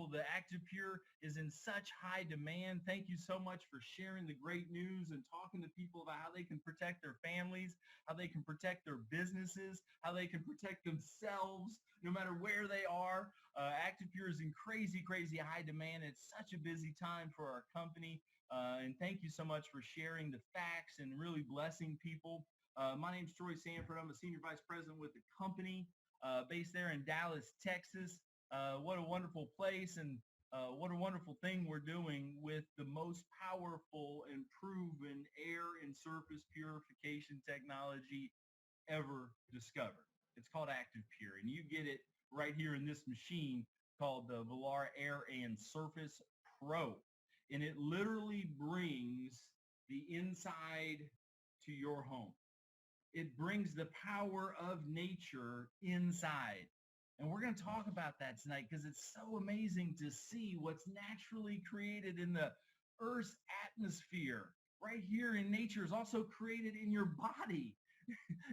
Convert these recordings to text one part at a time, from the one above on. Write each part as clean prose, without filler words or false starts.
incredible. The ActivePure is in such high demand. Thank you so much for sharing the great news and talking to people about how they can protect their families, how they can protect their businesses, how they can protect themselves no matter where they are. ActivePure is in crazy, crazy high demand. It's such a busy time for our company. And thank you so much for sharing the facts and really blessing people. My name is Troy Sanford. I'm a senior vice president with the company based there in Dallas, Texas. What a wonderful place, and what a wonderful thing we're doing with the most powerful and proven air and surface purification technology ever discovered. It's called ActivePure, and you get it right here in this machine called the Velar Air and Surface Pro. And it literally brings the inside to your home. It brings the power of nature inside. And we're going to talk about that tonight because it's so amazing to see what's naturally created in the Earth's atmosphere. Right here in nature is also created in your body.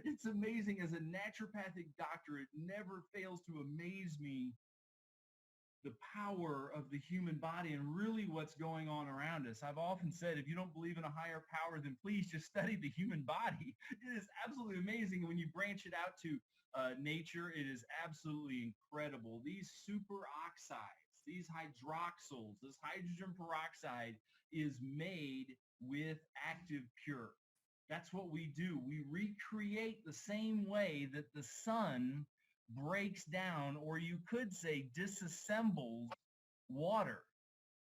It's amazing. As a naturopathic doctor, it never fails to amaze me the power of the human body and really what's going on around us. I've often said, if you don't believe in a higher power, then please just study the human body. It is absolutely amazing. When you branch it out to nature, it is absolutely incredible. These superoxides, these hydroxyls, this hydrogen peroxide is made with ActivePure. That's what we do. We recreate the same way that the sun breaks down, or you could say disassembles water.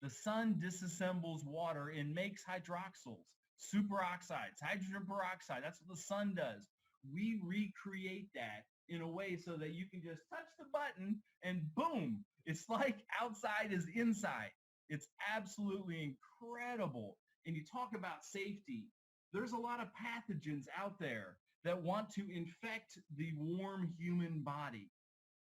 The sun disassembles water and makes hydroxyls, superoxides, hydrogen peroxide. That's what the sun does. We recreate that in a way so that you can just touch the button and boom, it's like outside is inside. It's absolutely incredible. And you talk about safety. There's a lot of pathogens out there that want to infect the warm human body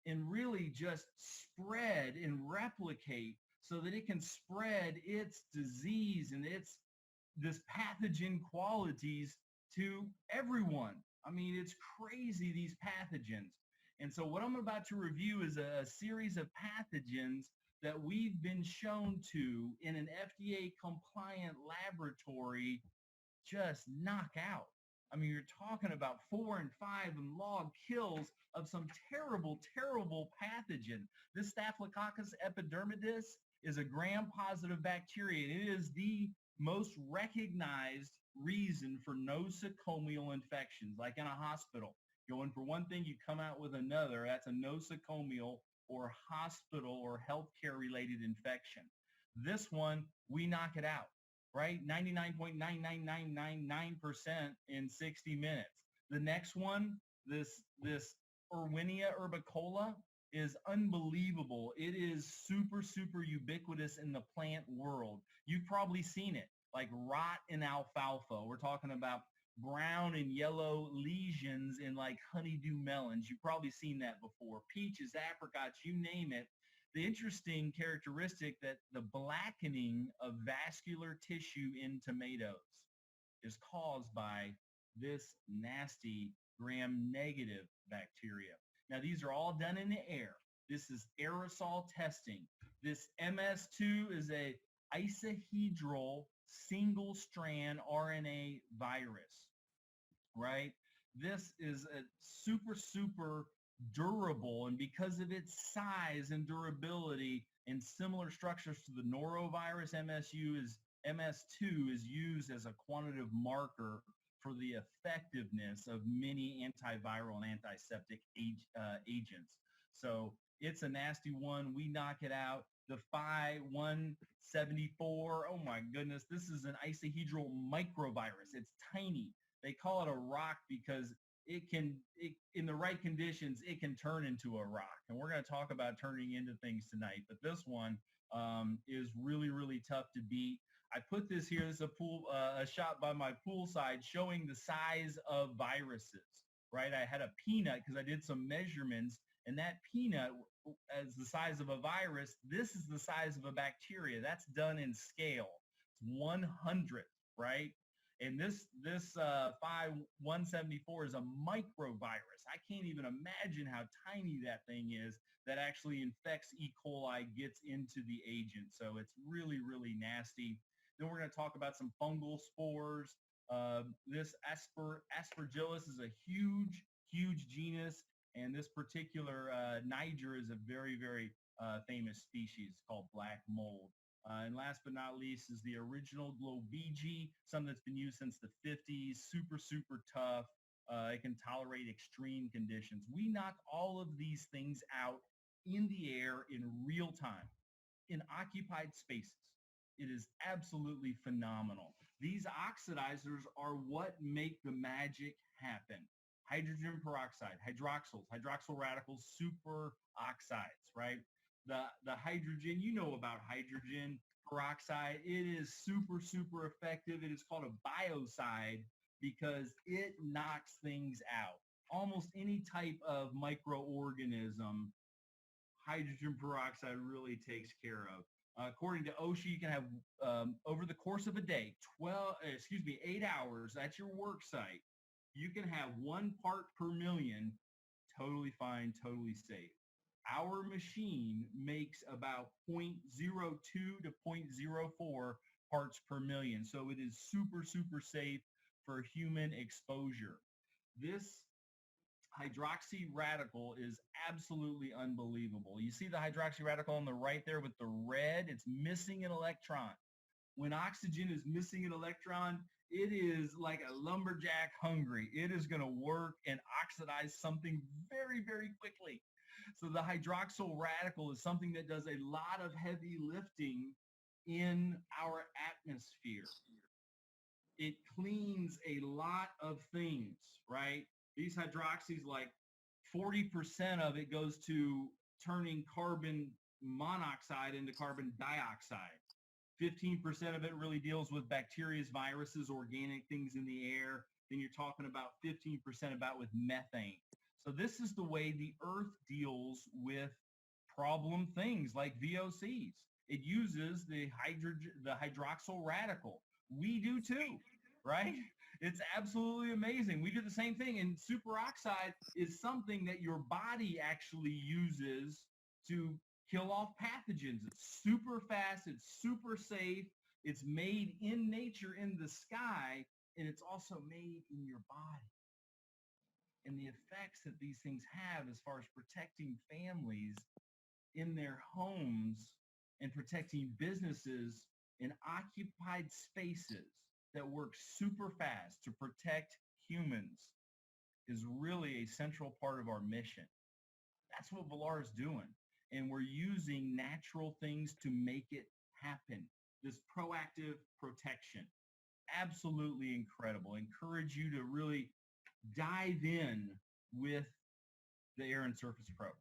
and really just spread and replicate so that it can spread its disease and this pathogen qualities to everyone. I mean, it's crazy, these pathogens. And so what I'm about to review is a series of pathogens that we've been shown to, in an FDA compliant laboratory, just knock out. I mean, you're talking about 4 and 5 and log kills of some terrible, terrible pathogen. This Staphylococcus epidermidis is a gram-positive bacteria. It is the most recognized reason for nosocomial infections, like in a hospital. Going for one thing, you come out with another. That's a nosocomial or hospital or healthcare-related infection. This one, we knock it out. Right? 99.99999% in 60 minutes. The next one, this Erwinia urbicola, is unbelievable. It is super, super ubiquitous in the plant world. You've probably seen it, like rot in alfalfa. We're talking about brown and yellow lesions in like honeydew melons. You've probably seen that before. Peaches, apricots, you name it. The interesting characteristic that the blackening of vascular tissue in tomatoes is caused by this nasty gram-negative bacteria. Now, these are all done in the air. This is aerosol testing. This MS2 is a isohedral single-strand RNA virus, right? This is a super, super durable, and because of its size and durability and similar structures to the norovirus, MS2 is used as a quantitative marker for the effectiveness of many antiviral and antiseptic agents. So it's a nasty one. We knock it out. The Phi 174, oh my goodness, this is an isohedral microvirus. It's tiny. They call it a rock because in the right conditions, it can turn into a rock. And we're going to talk about turning into things tonight. But this one is really, really tough to beat. I put this here. This is a shot by my poolside showing the size of viruses, right? I had a peanut because I did some measurements, and that peanut is the size of a virus. This is the size of a bacteria. That's done in scale. It's 100th, right? And this 5174 is a microvirus. I can't even imagine how tiny that thing is that actually infects E. coli, gets into the agent. So it's really, really nasty. Then we're going to talk about some fungal spores. This aspergillus is a huge, huge genus. And this particular Niger is a very, very famous species called black mold. And last but not least is the original Globigi, something that's been used since the 50s, super, super tough. It can tolerate extreme conditions. We knock all of these things out in the air in real time, in occupied spaces. It is absolutely phenomenal. These oxidizers are what make the magic happen. Hydrogen peroxide, hydroxyls, hydroxyl radicals, super oxides, right? The hydrogen, you know about hydrogen peroxide. It is super, super effective. It is called a biocide because it knocks things out. Almost any type of microorganism, hydrogen peroxide really takes care of. According to OSHA, you can have over the course of a day, 8 hours at your work site, you can have 1 part per million, totally fine, totally safe. Our machine makes about 0.02 to 0.04 parts per million. So it is super, super safe for human exposure. This hydroxy radical is absolutely unbelievable. You see the hydroxy radical on the right there with the red? It's missing an electron. When oxygen is missing an electron, it is like a lumberjack hungry. It is going to work and oxidize something very, very quickly. So the hydroxyl radical is something that does a lot of heavy lifting in our atmosphere. It cleans a lot of things, right? These hydroxys, like 40% of it goes to turning carbon monoxide into carbon dioxide. 15% of it really deals with bacteria, viruses, organic things in the air. Then you're talking about 15% about with methane. So this is the way the earth deals with problem things like VOCs. It uses the hydroxyl radical. We do too, right? It's absolutely amazing. We do the same thing. And superoxide is something that your body actually uses to kill off pathogens. It's super fast. It's super safe. It's made in nature in the sky, and it's also made in your body. And the effects that these things have as far as protecting families in their homes and protecting businesses in occupied spaces that work super fast to protect humans is really a central part of our mission. That's what Velar is doing. And we're using natural things to make it happen. This proactive protection. Absolutely incredible. Encourage you to really dive in with the Air and Surface Pro.